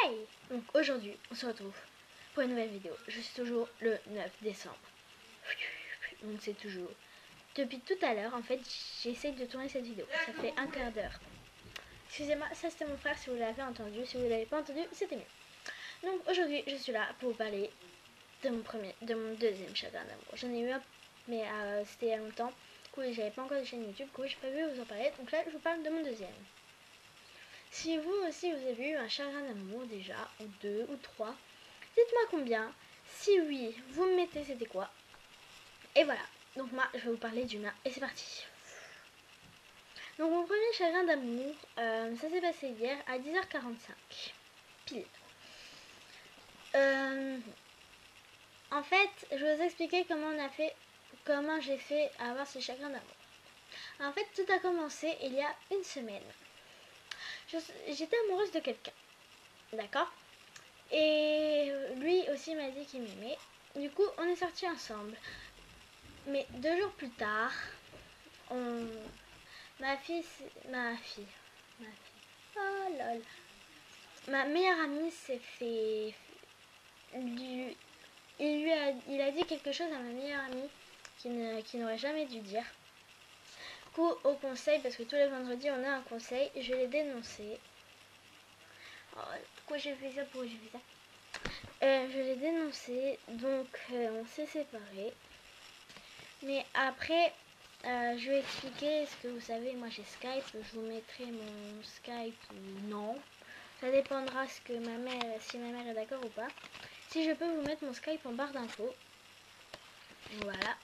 Hey! Donc aujourd'hui, on se retrouve pour une nouvelle vidéo. Je suis toujours le 9 décembre. Donc c'est toujours... Depuis tout à l'heure, en fait, j'essaye de tourner cette vidéo. Ça fait un quart d'heure. Excusez-moi, ça c'était mon frère si vous l'avez entendu. Si vous ne l'avez pas entendu, c'était mieux. Donc aujourd'hui, je suis là pour vous parler de mon deuxième chagrin d'amour. J'en ai eu un, mais c'était il y a longtemps. Du coup, j'avais pas encore de chaîne YouTube. Du coup, j'ai pas vu vous en parler. Donc là, je vous parle de mon deuxième. Si vous aussi vous avez eu un chagrin d'amour déjà, ou deux, ou trois, dites-moi combien. Si oui, vous me mettez c'était quoi. Et voilà, donc moi je vais vous parler du mien et c'est parti. Donc mon premier chagrin d'amour, ça s'est passé hier à 10h45, pile. En fait, je vais vous expliquer comment j'ai fait à avoir ce chagrin d'amour. En fait, tout a commencé il y a une semaine. J'étais amoureuse de quelqu'un, d'accord? Et lui aussi m'a dit qu'il m'aimait. Du coup, on est sortis ensemble. Mais 2 jours plus tard, ma fille, oh lol, ma meilleure amie s'est fait, il a dit quelque chose à ma meilleure amie qui n'aurait jamais dû dire. Du coup, au conseil, parce que tous les vendredis on a un conseil, je l'ai dénoncé. Oh, pourquoi j'ai fait ça? Je l'ai dénoncé, donc on s'est séparés. Mais après, je vais expliquer. Est-ce que vous savez, moi j'ai Skype, je vous mettrai mon Skype ou non. Ça dépendra si ma mère est d'accord ou pas. Si je peux vous mettre mon Skype en barre d'infos. Voilà.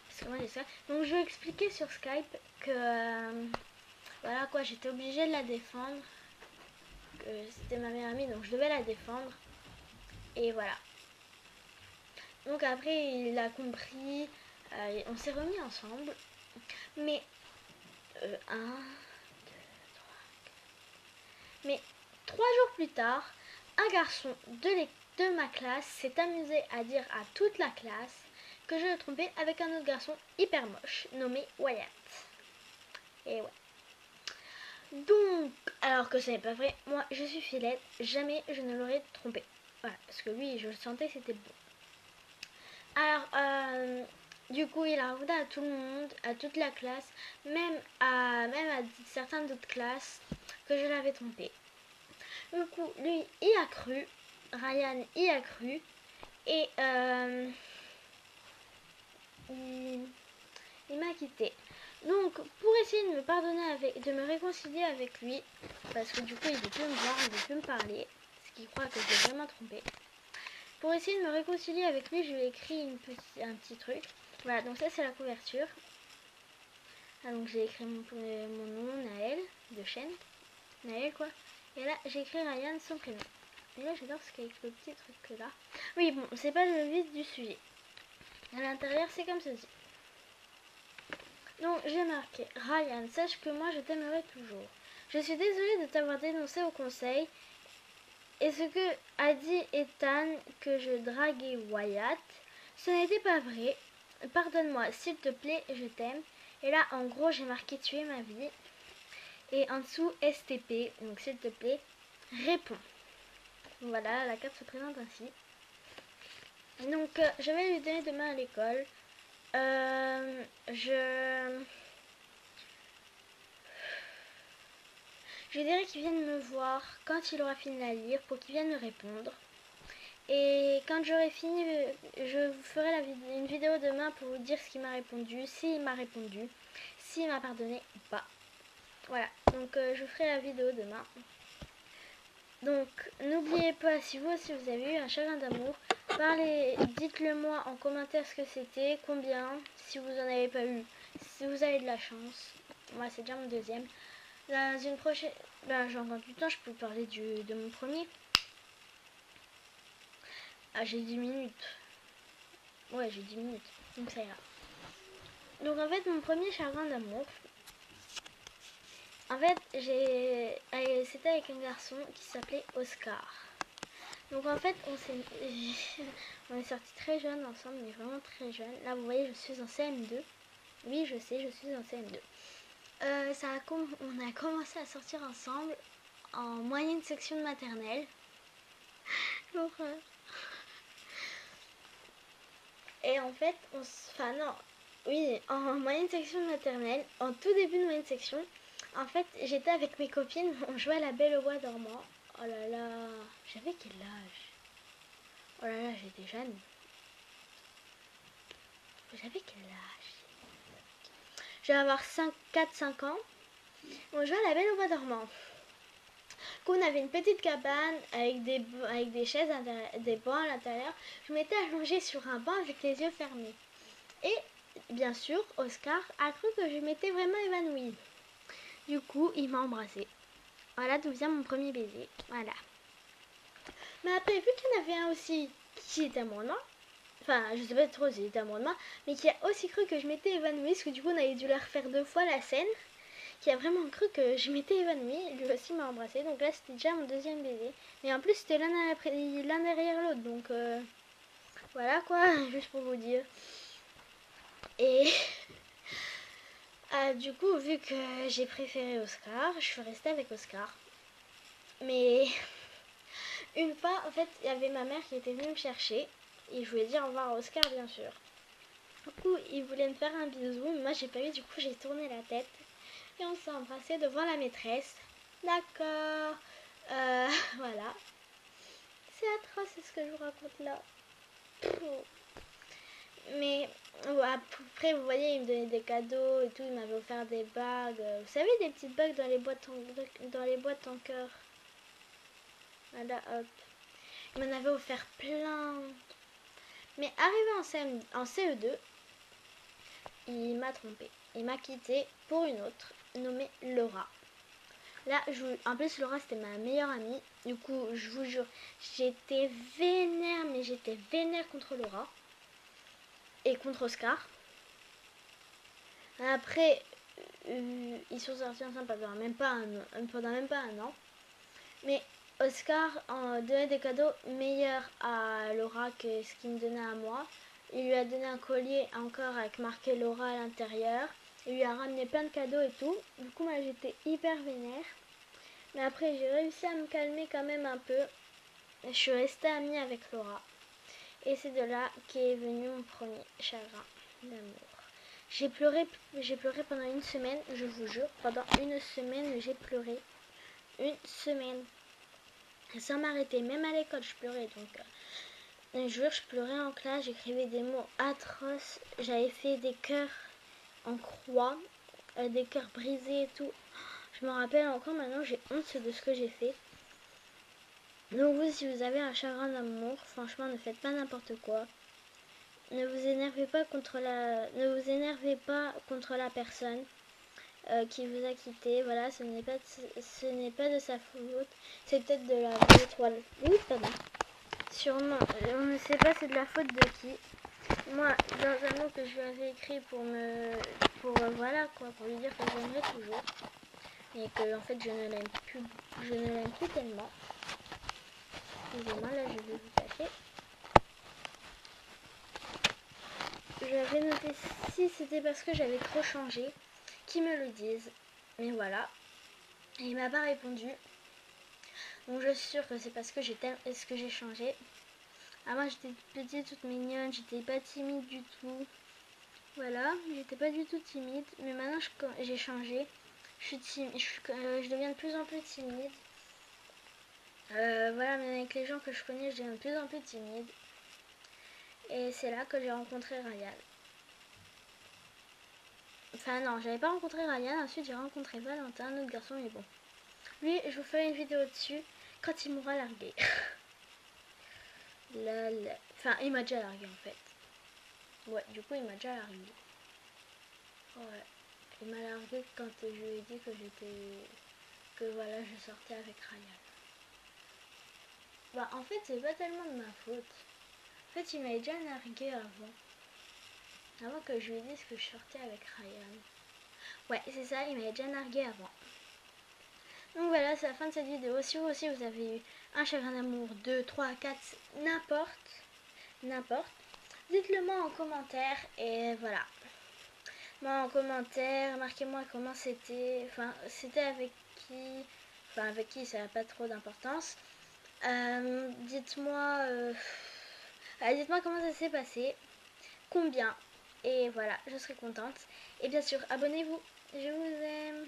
Parce que moi j'ai ça. Donc je vais expliquer sur Skype que voilà quoi, j'étais obligée de la défendre. Que c'était ma meilleure amie, donc je devais la défendre. Et voilà. Donc après il a compris. On s'est remis ensemble. Mais 1, 2, 3, 4. Mais 3 jours plus tard, un garçon de ma classe s'est amusé à dire à toute la classe que je le trompais avec un autre garçon hyper moche nommé Wyatt. Et ouais. Donc, alors que ce n'est pas vrai, moi je suis Filette, jamais je ne l'aurais trompé. Voilà, parce que lui, je le sentais, c'était bon. Alors, du coup, il a raconté à tout le monde, à toute la classe, même à certaines autres classes, que je l'avais trompé. Du coup, lui y a cru, Ryan y a cru, et il m'a quitté. Donc, pour essayer de me pardonner, de me réconcilier avec lui, parce que du coup, il ne veut plus me voir, il ne veut plus me parler, parce qu'il croit que je l'ai vraiment trompé. Pour essayer de me réconcilier avec lui, je lui ai écrit un petit truc. Voilà, donc ça c'est la couverture. Ah, donc j'ai écrit mon nom, Naël, de chaîne. Naël quoi. Et là j'ai écrit Ryan, son prénom. Et là j'adore ce qu'il y a avec le petit truc là. Oui bon, c'est pas le vif du sujet. À l'intérieur c'est comme ceci. Donc j'ai marqué Ryan, sache que moi je t'aimerai toujours. Je suis désolée de t'avoir dénoncé au conseil. Et ce que a dit Ethan que je draguais Wyatt, ce n'était pas vrai. Pardonne-moi, s'il te plaît, je t'aime. Et là, en gros, j'ai marqué tu es ma vie. Et en dessous, STP, donc s'il te plaît, réponds. Voilà, la carte se présente ainsi. Donc, je vais lui donner demain à l'école. Je dirais qu'il vienne me voir quand il aura fini de la lire pour qu'il vienne me répondre. Et quand j'aurai fini, je vous ferai une vidéo demain pour vous dire ce qu'il m'a répondu, s'il m'a répondu, s'il m'a pardonné ou pas. Voilà, donc je ferai la vidéo demain. Donc n'oubliez pas, si vous aussi vous avez eu un chagrin d'amour, dites-le moi en commentaire ce que c'était, combien, si vous en avez pas eu, si vous avez de la chance. Moi c'est déjà mon deuxième. Dans une prochaine, j'ai encore du temps, je peux parler de mon premier. Ah, j'ai 10 minutes. Ouais, j'ai 10 minutes. Donc ça ira. Donc en fait, mon premier chagrin d'amour, en fait, c'était avec un garçon qui s'appelait Oscar. Donc en fait, on est sortis très jeunes ensemble, mais vraiment très jeunes. Là, vous voyez, je suis en CM2. Oui, je sais, je suis en CM2. On a commencé à sortir ensemble en moyenne section de maternelle. L'horreur. Et en fait, enfin non, oui, en moyenne section de maternelle, en tout début de moyenne section, en fait, j'étais avec mes copines, on jouait à la Belle au bois dormant. Oh là là, j'avais quel âge? Oh là là, j'étais jeune. J'avais quel âge? Je vais avoir 4-5 ans. On jouait à la Belle au bois dormant. On avait une petite cabane avec des chaises, des bancs à l'intérieur. Je m'étais allongée sur un banc avec les yeux fermés. Et bien sûr, Oscar a cru que je m'étais vraiment évanouie. Du coup, il m'a embrassée. Voilà d'où vient mon premier baiser. Voilà. Mais après, vu qu'il y en avait un aussi qui était amoureux de moi, enfin, je sais pas trop s'il était amoureux de moi, mais qui a aussi cru que je m'étais évanouie, parce que du coup, on avait dû la refaire 2 fois la scène, qui a vraiment cru que je m'étais évanouie, lui aussi m'a embrassée. Donc là, c'était déjà mon deuxième baiser. Mais en plus, c'était l'un derrière l'autre, donc voilà quoi, juste pour vous dire. Et du coup, vu que j'ai préféré Oscar, je suis restée avec Oscar. Mais une fois, en fait, il y avait ma mère qui était venue me chercher. Et je voulais dire au revoir à Oscar, bien sûr. Du coup, il voulait me faire un bisou. Mais moi, j'ai pas eu. Du coup, j'ai tourné la tête. Et on s'est embrassé devant la maîtresse. D'accord. Voilà. C'est atroce, c'est ce que je vous raconte là. Mais après, vous voyez, il me donnait des cadeaux et tout. Il m'avait offert des bagues. Vous savez, des petites bagues dans les boîtes en cœur. Voilà, hop. Il m'en avait offert plein. Mais arrivé en CE2, il m'a trompé. Il m'a quitté pour une autre, nommée Laura. Là, en plus, Laura, c'était ma meilleure amie. Du coup, je vous jure, j'étais vénère, mais j'étais vénère contre Laura. Et contre Oscar. Après, ils sont sortis ensemble pendant même pas un an. Mais Oscar en donnait des cadeaux meilleurs à Laura que ce qu'il me donnait à moi. Il lui a donné un collier encore avec marqué Laura à l'intérieur. Il lui a ramené plein de cadeaux et tout. Du coup, moi, j'étais hyper vénère. Mais après, j'ai réussi à me calmer quand même un peu. Je suis restée amie avec Laura. Et c'est de là qu'est venu mon premier chagrin d'amour. J'ai pleuré pendant une semaine, je vous jure. Pendant une semaine, j'ai pleuré. Une semaine. Sans m'arrêter. Même à l'école, je pleurais. Donc, un jour, je pleurais en classe. J'écrivais des mots atroces. J'avais fait des cœurs en croix. Des cœurs brisés et tout. Je me rappelle encore maintenant, j'ai honte de ce que j'ai fait. Donc vous, si vous avez un chagrin d'amour, franchement, ne faites pas n'importe quoi. Ne vous énervez pas contre la personne qui vous a quitté. Voilà, ce n'est pas de sa faute. C'est peut-être de la vôtre. Voilà. Oui, pardon. Sûrement. On ne sait pas c'est de la faute de qui. Moi, dans un mot que je lui avais écrit pour voilà quoi, pour lui dire que je l'aimerais toujours. Et que en fait je ne l'aime plus tellement. Excusez-moi, là je vais vous cacher. J'avais noté si c'était parce que j'avais trop changé, qu'ils me le disent. Mais voilà. Et il m'a pas répondu. Donc je suis sûre que c'est parce que j'ai changé. Ah, moi j'étais petite, toute mignonne, j'étais pas timide du tout. Voilà, j'étais pas du tout timide. Mais maintenant j'ai changé. Je deviens de plus en plus timide. Voilà, même avec les gens que je connais, je deviens de plus en plus timide. Et c'est là que j'ai rencontré Ryan. Enfin non, j'avais pas rencontré Ryan, ensuite j'ai rencontré Valentin, un autre garçon, mais bon. Lui, je vous ferai une vidéo dessus quand il m'aura largué. Enfin, il m'a déjà largué en fait. Ouais, du coup, il m'a déjà largué. Ouais. Il m'a largué quand je lui ai dit que voilà, je sortais avec Ryan. Bah, en fait, c'est pas tellement de ma faute. En fait, il m'avait déjà largué avant. Avant que je lui dise que je sortais avec Ryan. Ouais, c'est ça, il m'avait déjà nargué avant. Donc voilà, c'est la fin de cette vidéo. Si vous aussi vous avez eu un chagrin d'amour, 2, 3, 4, n'importe, dites-le moi en commentaire et voilà. Moi en commentaire, marquez-moi comment c'était, enfin c'était avec qui, enfin avec qui ça n'a pas trop d'importance. Dites-moi dites-moi comment ça s'est passé, combien, et voilà, je serai contente. Et bien sûr, abonnez-vous, je vous aime.